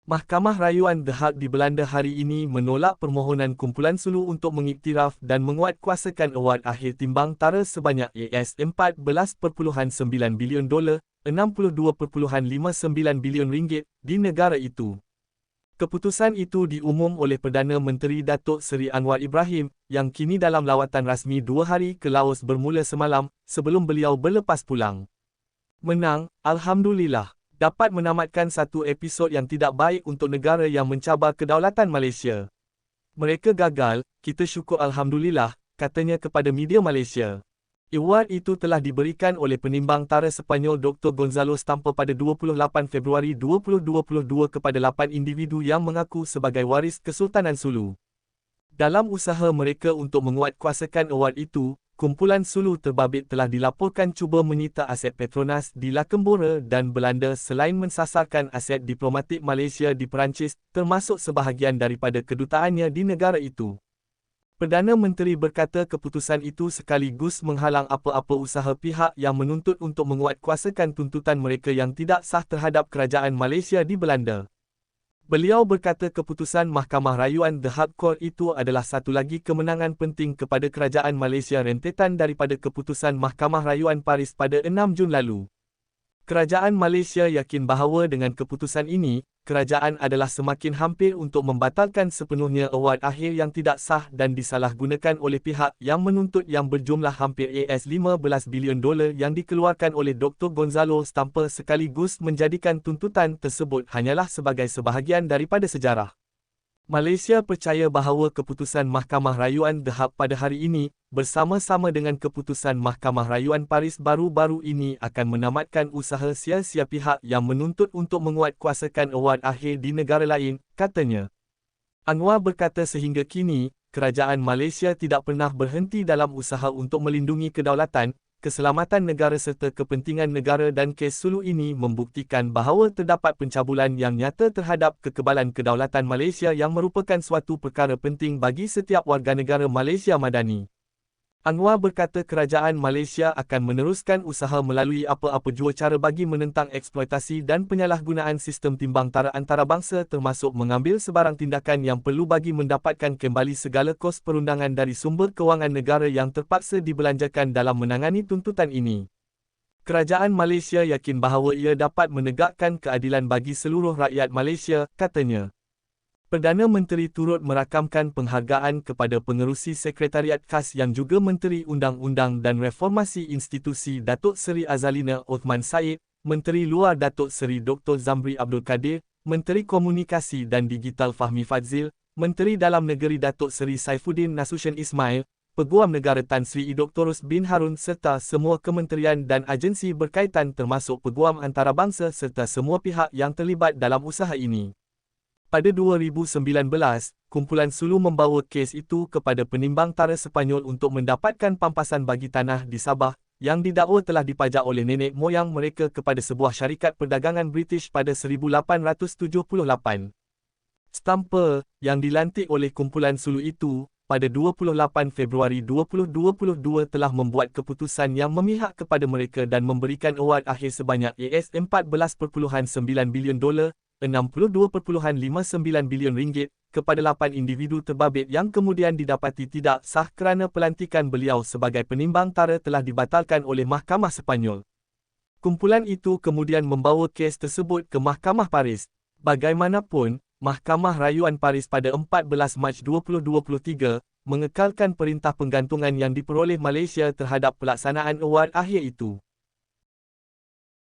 Mahkamah Rayuan The Hague di Belanda hari ini menolak permohonan kumpulan Sulu untuk mengiktiraf dan menguatkuasakan award akhir timbang tara sebanyak $14.9 bilion, $62.59 bilion di negara itu. Keputusan itu diumum oleh Perdana Menteri Datuk Seri Anwar Ibrahim, yang kini dalam lawatan rasmi 2 hari ke Laos bermula semalam, sebelum beliau berlepas pulang. Menang, Alhamdulillah, dapat menamatkan satu episod yang tidak baik untuk negara yang mencabar kedaulatan Malaysia. Mereka gagal, kita syukur Alhamdulillah, katanya kepada media Malaysia. Award itu telah diberikan oleh penimbang tara Sepanyol Dr. Gonzalo Stamper pada 28 Februari 2022 kepada 8 individu yang mengaku sebagai waris Kesultanan Sulu. Dalam usaha mereka untuk menguatkuasakan award itu, kumpulan Sulu terbabit telah dilaporkan cuba menyita aset Petronas di Lakembora dan Belanda selain mensasarkan aset diplomatik Malaysia di Perancis, termasuk sebahagian daripada kedutaannya di negara itu. Perdana Menteri berkata keputusan itu sekaligus menghalang apa-apa usaha pihak yang menuntut untuk menguatkuasakan tuntutan mereka yang tidak sah terhadap kerajaan Malaysia di Belanda. Beliau berkata keputusan Mahkamah Rayuan The Hague Court itu adalah satu lagi kemenangan penting kepada kerajaan Malaysia rentetan daripada keputusan Mahkamah Rayuan Paris pada 6 Jun lalu. Kerajaan Malaysia yakin bahawa dengan keputusan ini, kerajaan adalah semakin hampir untuk membatalkan sepenuhnya award akhir yang tidak sah dan disalahgunakan oleh pihak yang menuntut yang berjumlah hampir $15 bilion yang dikeluarkan oleh Dr. Gonzalo Stamper sekaligus menjadikan tuntutan tersebut hanyalah sebagai sebahagian daripada sejarah. Malaysia percaya bahawa keputusan Mahkamah Rayuan The Hague pada hari ini, bersama-sama dengan keputusan Mahkamah Rayuan Paris baru-baru ini akan menamatkan usaha sia-sia pihak yang menuntut untuk menguatkuasakan award akhir di negara lain, katanya. Anwar berkata sehingga kini, kerajaan Malaysia tidak pernah berhenti dalam usaha untuk melindungi kedaulatan, keselamatan negara serta kepentingan negara dan kes Sulu ini membuktikan bahawa terdapat pencabulan yang nyata terhadap kekebalan kedaulatan Malaysia yang merupakan suatu perkara penting bagi setiap warga negara Malaysia Madani. Anwar berkata kerajaan Malaysia akan meneruskan usaha melalui apa-apa jua cara bagi menentang eksploitasi dan penyalahgunaan sistem timbang tara antarabangsa termasuk mengambil sebarang tindakan yang perlu bagi mendapatkan kembali segala kos perundangan dari sumber kewangan negara yang terpaksa dibelanjakan dalam menangani tuntutan ini. Kerajaan Malaysia yakin bahawa ia dapat menegakkan keadilan bagi seluruh rakyat Malaysia, katanya. Perdana Menteri turut merakamkan penghargaan kepada Pengerusi Sekretariat Khas yang juga Menteri Undang-Undang dan Reformasi Institusi Datuk Seri Azalina Othman Said, Menteri Luar Datuk Seri Dr. Zamri Abdul Kadir, Menteri Komunikasi dan Digital Fahmi Fadzil, Menteri Dalam Negeri Datuk Seri Saifuddin Nasution Ismail, Peguam Negara Tan Sri Dr. bin Harun serta semua kementerian dan agensi berkaitan termasuk Peguam Antarabangsa serta semua pihak yang terlibat dalam usaha ini. Pada 2019, kumpulan Sulu membawa kes itu kepada penimbang tara Sepanyol untuk mendapatkan pampasan bagi tanah di Sabah, yang didakwa telah dipajak oleh nenek moyang mereka kepada sebuah syarikat perdagangan British pada 1878. Stamper, yang dilantik oleh kumpulan Sulu itu, pada 28 Februari 2022 telah membuat keputusan yang memihak kepada mereka dan memberikan award akhir sebanyak $14.9 bilion, $62.59 bilion kepada 8 individu terbabit yang kemudian didapati tidak sah kerana pelantikan beliau sebagai penimbang tara telah dibatalkan oleh Mahkamah Sepanyol. Kumpulan itu kemudian membawa kes tersebut ke Mahkamah Paris. Bagaimanapun, Mahkamah Rayuan Paris pada 14 Mac 2023 mengekalkan perintah penggantungan yang diperoleh Malaysia terhadap pelaksanaan award akhir itu.